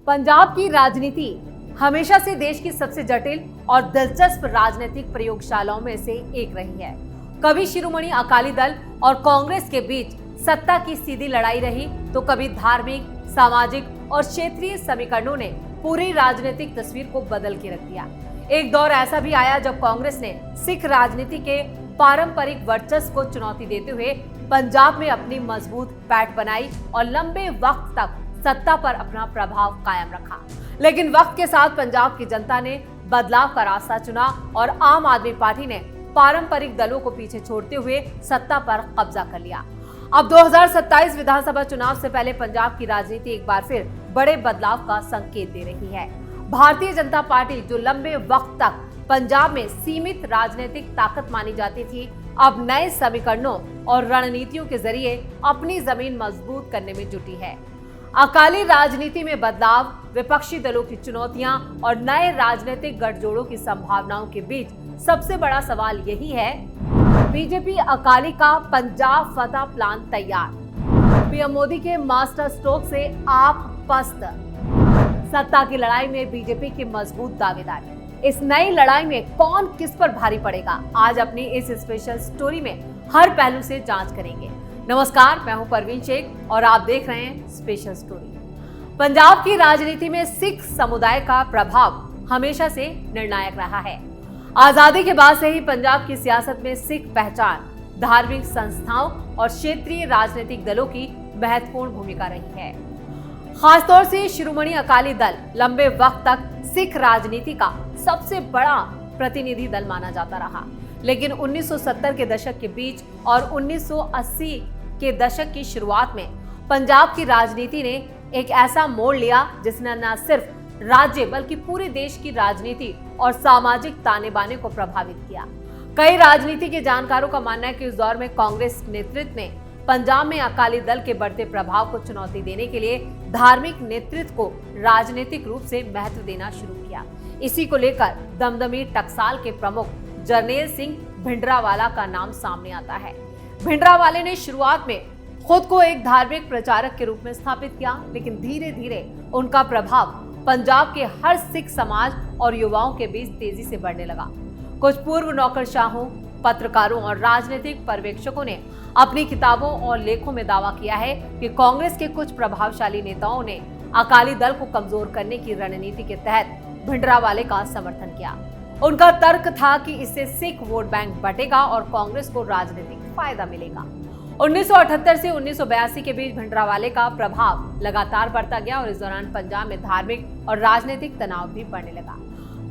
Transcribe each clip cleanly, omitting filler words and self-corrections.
पंजाब की राजनीति हमेशा से देश की सबसे जटिल और दिलचस्प राजनीतिक प्रयोगशालाओं में से एक रही है। कभी शिरोमणि अकाली दल और कांग्रेस के बीच सत्ता की सीधी लड़ाई रही, तो कभी धार्मिक, सामाजिक और क्षेत्रीय समीकरणों ने पूरी राजनीतिक तस्वीर को बदल के रख दिया। एक दौर ऐसा भी आया जब कांग्रेस ने सिख राजनीति के पारंपरिक वर्चस्व को चुनौती देते हुए पंजाब में अपनी मजबूत पैठ बनाई और लंबे वक्त तक सत्ता पर अपना प्रभाव कायम रखा। लेकिन वक्त के साथ पंजाब की जनता ने बदलाव का रास्ता चुना और आम आदमी पार्टी ने पारंपरिक दलों को पीछे छोड़ते हुए सत्ता पर कब्जा कर लिया। अब 2027 विधानसभा चुनाव से पहले पंजाब की राजनीति एक बार फिर बड़े बदलाव का संकेत दे रही है। भारतीय जनता पार्टी, जो लंबे वक्त तक पंजाब में सीमित राजनीतिक ताकत मानी जाती थी, अब नए समीकरणों और रणनीतियों के जरिए अपनी जमीन मजबूत करने में जुटी है। अकाली राजनीति में बदलाव, विपक्षी दलों की चुनौतियां और नए राजनीतिक गठजोड़ों की संभावनाओं के बीच सबसे बड़ा सवाल यही है, बीजेपी अकाली का पंजाब फतह प्लान तैयार, पीएम मोदी के मास्टर स्ट्रोक से आप पस्त, सत्ता की लड़ाई में बीजेपी के मजबूत दावेदार। इस नई लड़ाई में कौन किस पर भारी पड़ेगा, आज अपनी इस स्पेशल स्टोरी में हर पहलू से जांच करेंगे। नमस्कार, मैं हूं परवीन शेख और आप देख रहे हैं स्पेशल स्टोरी। पंजाब की राजनीति में सिख समुदाय का प्रभाव हमेशा से निर्णायक रहा है। आजादी के बाद से ही पंजाब की सियासत में सिख पहचान, धार्मिक संस्थाओं और क्षेत्रीय राजनीतिक दलों की महत्वपूर्ण भूमिका रही है। खासतौर से शिरोमणि अकाली दल लंबे वक्त तक सिख राजनीति का सबसे बड़ा प्रतिनिधि दल माना जाता रहा, लेकिन 1970 के दशक के बीच और 1980 के दशक की शुरुआत में पंजाब की राजनीति ने एक ऐसा मोड़ लिया जिसने न सिर्फ राज्य बल्कि पूरे देश की राजनीति और सामाजिक ताने बाने को प्रभावित किया। कई राजनीति के जानकारों का मानना है कि उस दौर में कांग्रेस नेतृत्व ने पंजाब में अकाली दल के बढ़ते प्रभाव को चुनौती देने के लिए धार्मिक नेतृत्व को राजनीतिक रूप से महत्व देना शुरू किया। इसी को लेकर दमदमी टकसाल के प्रमुख जरनैल सिंह भिंडरावाला का नाम सामने आता है। भिंडरावाले ने शुरुआत में खुद को एक धार्मिक प्रचारक के रूप में स्थापित किया, लेकिन धीरे धीरे उनका प्रभाव पंजाब के हर सिख समाज और युवाओं के बीच तेजी से बढ़ने लगा। कुछ पूर्व नौकरशाहों, पत्रकारों और राजनीतिक पर्यवेक्षकों ने अपनी किताबों और लेखों में दावा किया है कि कांग्रेस के कुछ प्रभावशाली नेताओं ने अकाली दल को कमजोर करने की रणनीति के तहत भिंडरावाले का समर्थन किया। उनका तर्क था कि इससे सिख वोट बैंक बटेगा और कांग्रेस को राजनीतिक फायदा मिलेगा। 1978 से 1982 के बीच भिंडरावाले का प्रभाव लगातार बढ़ता गया और इस दौरान पंजाब में धार्मिक और राजनीतिक तनाव भी बढ़ने लगा।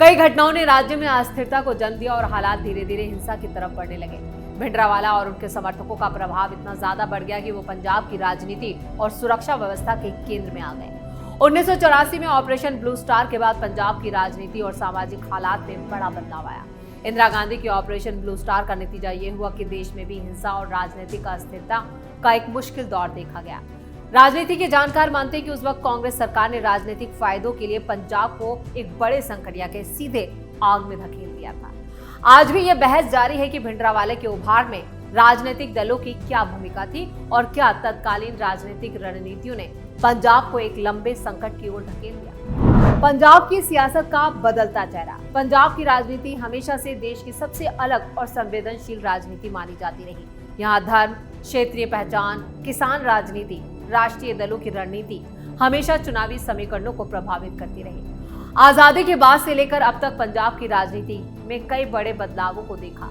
कई घटनाओं ने राज्य में अस्थिरता को जन्म दिया और हालात धीरे धीरे हिंसा की तरफ बढ़ने लगे। भिंडरावाला और उनके समर्थकों का प्रभाव इतना ज्यादा बढ़ गया कि वो पंजाब की राजनीति और सुरक्षा व्यवस्था के केंद्र में आ गए। 1984 में ऑपरेशन ब्लू स्टार के बाद पंजाब की राजनीति और सामाजिक हालात में बड़ा बदलाव आया। इंदिरा गांधी के ऑपरेशन ब्लू स्टार का नतीजा ये हुआ कि देश में भी हिंसा और राजनीतिक अस्थिरता का एक मुश्किल दौर देखा गया। राजनीति के जानकार मानते हैं कि उस वक्त कांग्रेस सरकार ने राजनीतिक फायदों के लिए पंजाब को एक बड़े संकट के सीधे आग में धकेल दिया था। आज भी यह बहस जारी है कि भिंडरावाले के उभार में राजनीतिक दलों की क्या भूमिका थी और क्या तत्कालीन राजनीतिक रणनीतियों ने पंजाब को एक लंबे संकट की ओर धकेल दिया। पंजाब की सियासत का बदलता चेहरा। पंजाब की राजनीति हमेशा से देश की सबसे अलग और संवेदनशील राजनीति मानी जाती रही। यहाँ धर्म, क्षेत्रीय पहचान, किसान राजनीति, राष्ट्रीय दलों की रणनीति हमेशा चुनावी समीकरणों को प्रभावित करती रही। आजादी के बाद से लेकर अब तक पंजाब की राजनीति में कई बड़े बदलावों को देखा।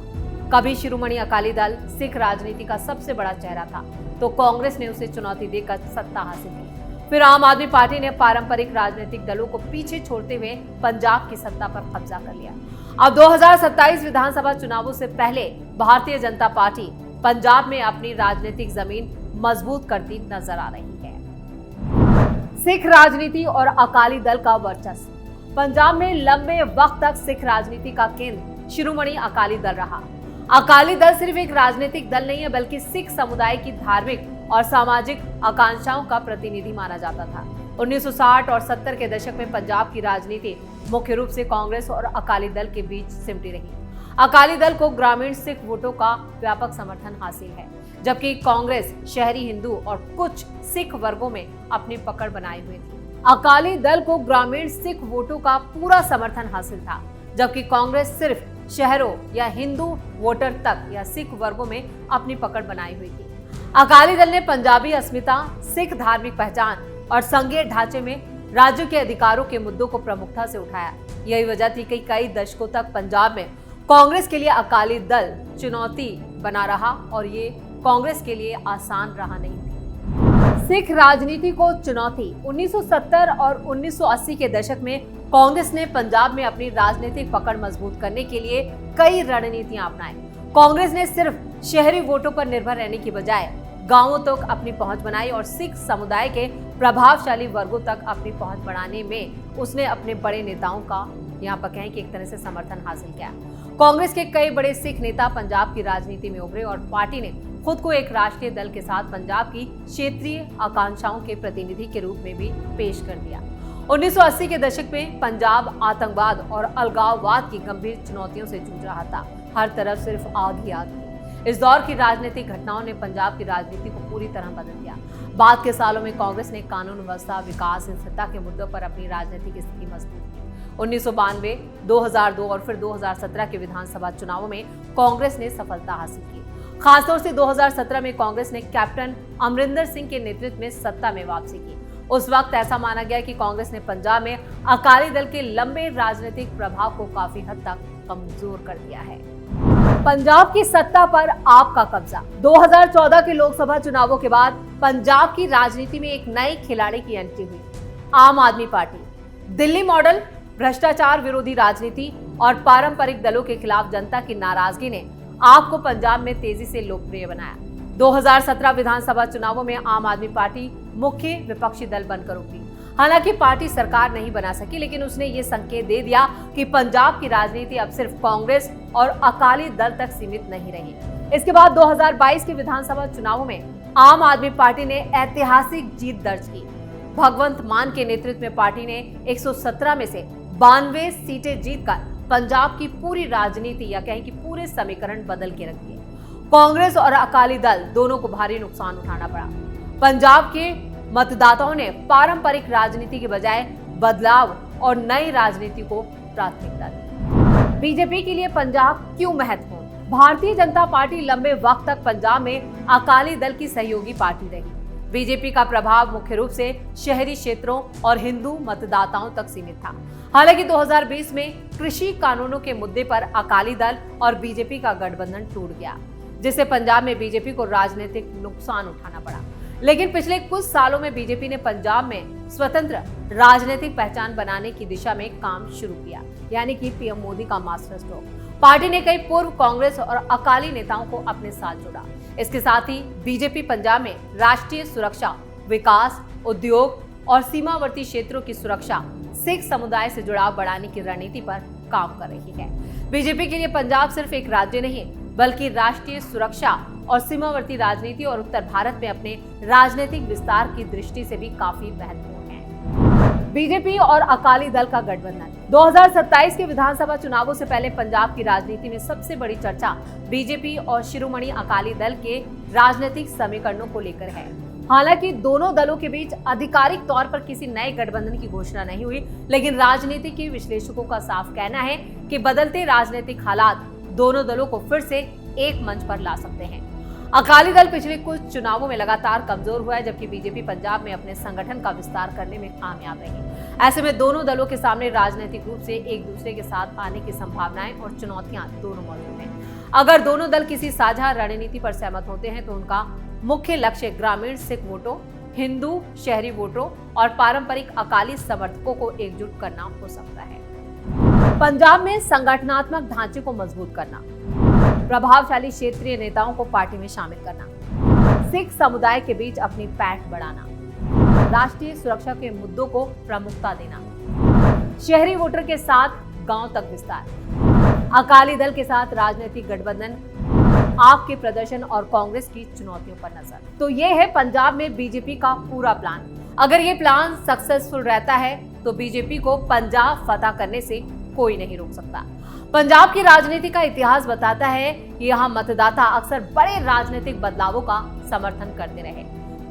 कभी शिरोमणि अकाली दल सिख राजनीति का सबसे बड़ा चेहरा था, तो कांग्रेस ने उसे चुनौती देकर सत्ता हासिल की। फिर आम आदमी पार्टी ने पारंपरिक राजनीतिक दलों को पीछे छोड़ते हुए पंजाब की सत्ता पर कब्जा कर लिया। अब 2027 विधानसभा चुनावों से पहले भारतीय जनता पार्टी पंजाब में अपनी राजनीतिक जमीन मजबूत करती नजर आ रही है। सिख राजनीति और अकाली दल का वर्चस्व। पंजाब में लंबे वक्त तक सिख राजनीति का केंद्र शिरोमणि अकाली दल रहा। अकाली दल सिर्फ एक राजनीतिक दल नहीं है, बल्कि सिख समुदाय की धार्मिक और सामाजिक आकांक्षाओं का प्रतिनिधि माना जाता था। 1960 और 70 के दशक में पंजाब की राजनीति मुख्य रूप से कांग्रेस और अकाली दल के बीच सिमटी रही। अकाली दल को ग्रामीण सिख वोटों का व्यापक समर्थन हासिल है, जबकि कांग्रेस शहरी हिंदू और कुछ सिख वर्गों में अपनी पकड़ बनाई हुई थी। अकाली दल को ग्रामीण सिख वोटों का पूरा समर्थन हासिल था, जबकि कांग्रेस सिर्फ शहरों या हिंदू वोटर तक या सिख वर्गों में अपनी पकड़ बनाई हुई थी। अकाली दल ने पंजाबी अस्मिता, सिख धार्मिक पहचान और संघीय ढांचे में राज्यों के अधिकारों के मुद्दों को प्रमुखता से उठाया। यही वजह थी कि कई दशकों तक पंजाब में कांग्रेस के लिए अकाली दल चुनौती बना रहा और ये कांग्रेस के लिए आसान रहा नहीं थी। सिख राजनीति को चुनौती। 1970 और 1980 के दशक में कांग्रेस ने पंजाब में अपनी राजनीतिक पकड़ मजबूत करने के लिए कई रणनीतियां अपनाई। कांग्रेस ने सिर्फ शहरी वोटों पर निर्भर रहने की बजाय गांवों तक अपनी पहुंच बनाई और सिख समुदाय के प्रभावशाली वर्गों तक अपनी पहुंच बढ़ाने में उसने अपने बड़े नेताओं का यहाँ पर कहें कि एक तरह से समर्थन हासिल किया। कांग्रेस के कई बड़े सिख नेता पंजाब की राजनीति में उभरे और पार्टी ने खुद को एक राष्ट्रीय दल के साथ पंजाब की क्षेत्रीय आकांक्षाओं के प्रतिनिधि के रूप में भी पेश कर दिया। 1980 के दशक में पंजाब आतंकवाद और अलगाववाद की गंभीर चुनौतियों से जूझ रहा था। हर तरफ सिर्फ आग ही आग थी। इस दौर की राजनीतिक घटनाओं ने पंजाब की राजनीति को पूरी तरह बदल दिया। बाद के सालों में कांग्रेस ने कानून व्यवस्था, विकास, स्थिरता के मुद्दों पर अपनी राजनीतिक स्थिति मजबूत की। 1992, 2002 और फिर 2017 के विधानसभा चुनावों में कांग्रेस ने सफलता हासिल की। खासतौर से 2017 में कांग्रेस ने कैप्टन अमरिंदर सिंह के नेतृत्व में सत्ता में वापसी की। उस वक्त ऐसा माना गया कि कांग्रेस ने पंजाब में अकाली दल के लंबे राजनीतिक प्रभाव को काफी हद तक कमजोर कर दिया है। पंजाब की सत्ता पर आपका कब्जा। 2014 के लोकसभा चुनावों के बाद पंजाब की राजनीति में एक नए खिलाड़ी की एंट्री हुई, आम आदमी पार्टी। दिल्ली मॉडल, भ्रष्टाचार विरोधी राजनीति और पारंपरिक दलों के खिलाफ जनता की नाराजगी ने आप को पंजाब में तेजी से लोकप्रिय बनाया। 2017 विधानसभा चुनावों में आम आदमी पार्टी मुख्य विपक्षी दल बनकर उभरी। हालांकि पार्टी सरकार नहीं बना सकी, लेकिन उसने ये संकेत दे दिया कि पंजाब की राजनीति अब सिर्फ कांग्रेस और अकाली दल तक सीमित नहीं रही। इसके बाद 2022 के विधानसभा चुनावों में आम आदमी पार्टी ने ऐतिहासिक जीत दर्ज की। भगवंत मान के नेतृत्व में पार्टी ने 117 में से 92 सीटें जीतकर पंजाब की पूरी राजनीति या कहें कि पूरे समीकरण बदल के रख दिए। कांग्रेस और अकाली दल दोनों को भारी नुकसान उठाना पड़ा। पंजाब के मतदाताओं ने पारंपरिक राजनीति के बजाय बदलाव और नई राजनीति को प्राथमिकता दी। बीजेपी के लिए पंजाब क्यों महत्वपूर्ण? भारतीय जनता पार्टी लंबे वक्त तक पंजाब में अकाली दल की सहयोगी पार्टी रही। बीजेपी का प्रभाव मुख्य रूप से शहरी क्षेत्रों और हिंदू मतदाताओं तक सीमित था। हालांकि 2020 में कृषि कानूनों के मुद्दे पर अकाली दल और बीजेपी का गठबंधन टूट गया, जिससे पंजाब में बीजेपी को राजनीतिक नुकसान उठाना पड़ा। लेकिन पिछले कुछ सालों में बीजेपी ने पंजाब में स्वतंत्र राजनीतिक पहचान बनाने की दिशा में काम शुरू किया, यानी कि पीएम मोदी का मास्टर स्ट्रोक। पार्टी ने कई पूर्व कांग्रेस और अकाली नेताओं को अपने साथ जोड़ा। इसके साथ ही बीजेपी पंजाब में राष्ट्रीय सुरक्षा, विकास, उद्योग और सीमावर्ती क्षेत्रों की सुरक्षा, सिख समुदाय से जुड़ाव बढ़ाने की रणनीति पर काम कर रही है। बीजेपी के लिए पंजाब सिर्फ एक राज्य नहीं, बल्कि राष्ट्रीय सुरक्षा और सीमावर्ती राजनीति और उत्तर भारत में अपने राजनीतिक विस्तार की दृष्टि से भी काफी महत्वपूर्ण है। बीजेपी और अकाली दल का गठबंधन। 2027 के विधानसभा चुनावों से पहले पंजाब की राजनीति में सबसे बड़ी चर्चा बीजेपी और शिरोमणि अकाली दल के राजनीतिक समीकरणों को लेकर है। हालांकि दोनों दलों के बीच आधिकारिक तौर पर किसी नए गठबंधन की घोषणा नहीं हुई, लेकिन राजनीति के विश्लेषकों का साफ कहना है कि बदलते राजनीतिक हालात दोनों दलों को फिर से एक मंच पर ला सकते हैं। अकाली दल पिछले कुछ चुनावों में लगातार कमजोर हुआ है, जबकि बीजेपी पंजाब में अपने संगठन का विस्तार करने में कामयाब रही। ऐसे में दोनों दलों के सामने राजनीतिक रूप से एक दूसरे के साथ आने की संभावनाएं और चुनौतियां दोनों मौजूद हैं। अगर दोनों दल किसी साझा रणनीति पर सहमत होते हैं तो उनका मुख्य लक्ष्य ग्रामीण सिख वोटों, हिंदू शहरी वोटों और पारंपरिक अकाली समर्थकों को एकजुट करना हो सकता है। पंजाब में संगठनात्मक ढांचे को मजबूत करना, प्रभावशाली क्षेत्रीय नेताओं को पार्टी में शामिल करना, सिख समुदाय के बीच अपनी पैठ बढ़ाना, राष्ट्रीय सुरक्षा के मुद्दों को प्रमुखता देना, शहरी वोटर के साथ गांव तक विस्तार, अकाली दल के साथ राजनीतिक गठबंधन, आपके प्रदर्शन और कांग्रेस की चुनौतियों पर नजर। तो ये है पंजाब में बीजेपी का पूरा प्लान। अगर ये प्लान सक्सेसफुल रहता है तो बीजेपी को पंजाब फतह करने से कोई नहीं रोक सकता। पंजाब की राजनीति का इतिहास बताता है कि यहाँ मतदाता अक्सर बड़े राजनीतिक बदलावों का समर्थन करते रहे।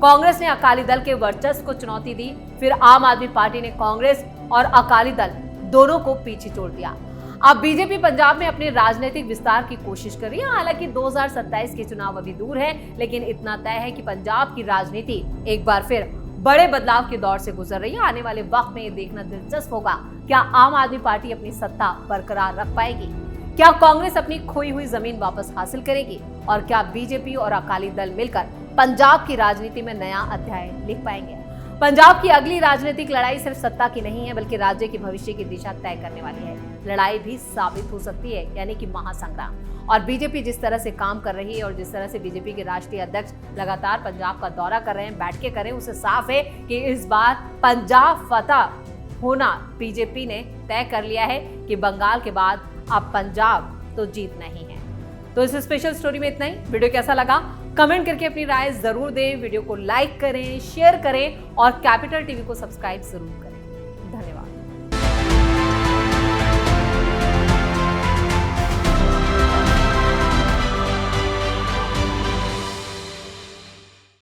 कांग्रेस ने अकाली दल के वर्चस्व को चुनौती दी, फिर आम आदमी पार्टी ने कांग्रेस और अकाली दल दोनों को पीछे छोड़ दिया। अब बीजेपी पंजाब में अपने राजनीतिक विस्तार की कोशिश कर रही है। हालांकि 2027 के चुनाव अभी दूर है, लेकिन इतना तय है कि पंजाब की राजनीति एक बार फिर बड़े बदलाव के दौर से गुजर रही है। आने वाले वक्त में ये देखना दिलचस्प होगा, क्या आम आदमी पार्टी अपनी सत्ता बरकरार रख पाएगी, क्या कांग्रेस अपनी खोई हुई जमीन वापस हासिल करेगी, और क्या बीजेपी और अकाली दल मिलकर पंजाब की राजनीति में नया अध्याय लिख पाएंगे। पंजाब की अगली राजनीतिक लड़ाई सिर्फ सत्ता की नहीं है, बल्कि राज्य के भविष्य की दिशा तय करने वाली है। लड़ाई भी साबित हो सकती है, यानी कि महासंग्राम। और बीजेपी जिस तरह से काम कर रही है और जिस तरह से बीजेपी के राष्ट्रीय अध्यक्ष लगातार पंजाब का दौरा कर रहे हैं, बैठ के करें, उससे साफ है कि इस बार पंजाब फतह होना बीजेपी ने तय कर लिया है कि बंगाल के बाद अब पंजाब तो जीतना ही है। तो इस स्पेशल स्टोरी में इतना ही। वीडियो कैसा लगा कमेंट करके अपनी राय जरूर दें। वीडियो को लाइक करें, शेयर करें और कैपिटल टीवी को सब्सक्राइब जरूर करें।